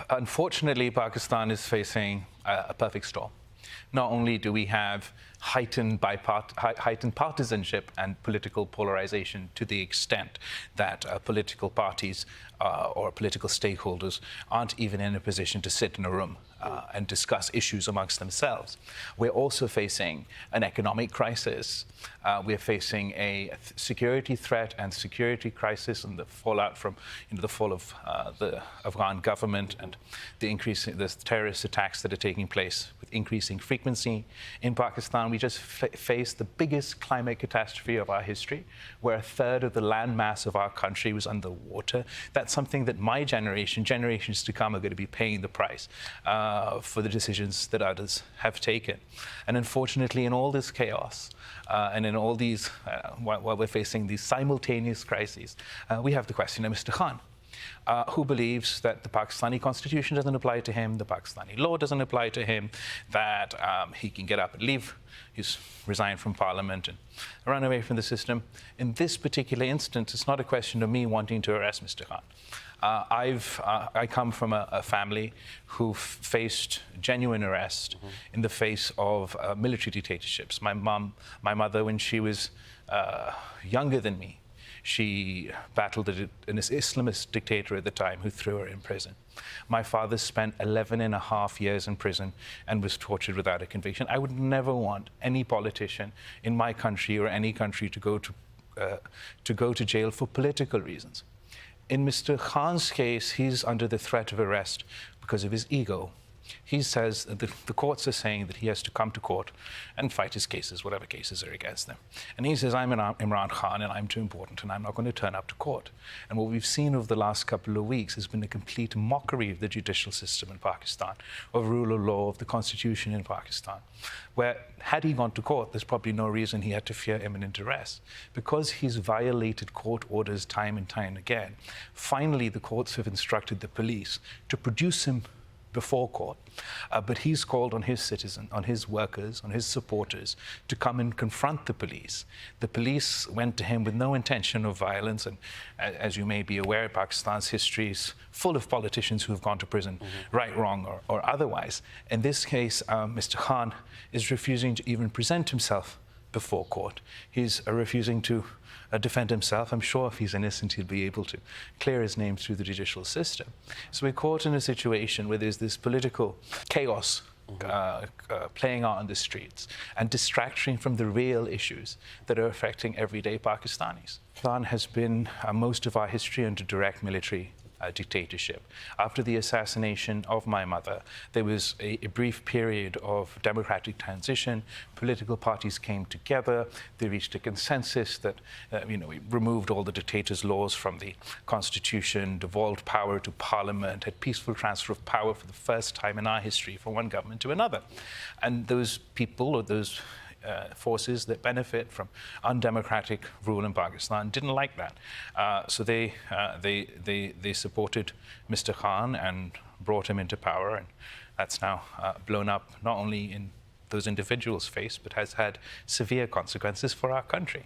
Unfortunately, Pakistan is facing a perfect storm. Not only do we have heightened partisanship and political polarization to the extent that political parties or political stakeholders aren't even in a position to sit in a room and discuss issues amongst themselves. We're also facing an economic crisis. We're facing a security threat and security crisis and the fallout from the fall of the Afghan government and the terrorist attacks that are taking place with increasing frequency in Pakistan. We just faced the biggest climate catastrophe of our history, where a third of the land mass of our country was underwater. That's something that my generation, generations to come, are going to be paying the price for the decisions that others have taken. And unfortunately, in all this chaos and in all these, while we're facing these simultaneous crises, we have the question of Mr. Khan, who believes that the Pakistani constitution doesn't apply to him, the Pakistani law doesn't apply to him, that he can get up and leave, he's resigned from parliament and run away from the system. In this particular instance, it's not a question of me wanting to arrest Mr. Khan. I come from a family who faced genuine arrest in the face of military dictatorships. My mother, when she was younger than me, she battled an Islamist dictator at the time who threw her in prison. My father spent 11.5 years in prison and was tortured without a conviction. I would never want any politician in my country or any country to go to jail for political reasons. In Mr. Khan's case, he's under the threat of arrest because of his ego. He says that the courts are saying that he has to come to court and fight his cases, whatever cases are against them. And he says, I'm Imran Khan and I'm too important and I'm not going to turn up to court. And what we've seen over the last couple of weeks has been a complete mockery of the judicial system in Pakistan, of rule of law, of the constitution in Pakistan, where had he gone to court, there's probably no reason he had to fear imminent arrest. Because he's violated court orders time and time again, finally the courts have instructed the police to produce him before court, but he's called on his citizens, on his workers, on his supporters to come and confront the police. The police went to him with no intention of violence, and as you may be aware, Pakistan's history is full of politicians who have gone to prison, right, wrong, or otherwise. In this case, Mr. Khan is refusing to even present himself before court. He's refusing to defend himself. I'm sure if he's innocent, he'll be able to clear his name through the judicial system. So we're caught in a situation where there's this political chaos playing out on the streets and distraction from the real issues that are affecting everyday Pakistanis. Pakistan has been most of our history under direct military dictatorship. After the assassination of my mother, there was a brief period of democratic transition. Political parties came together. They reached a consensus that, we removed all the dictator's laws from the constitution, devolved power to parliament, had peaceful transfer of power for the first time in our history from one government to another. And those people, or those forces that benefit from undemocratic rule in Pakistan didn't like that. So they supported Mr. Khan and brought him into power, and that's now blown up not only in those individuals' face, but has had severe consequences for our country.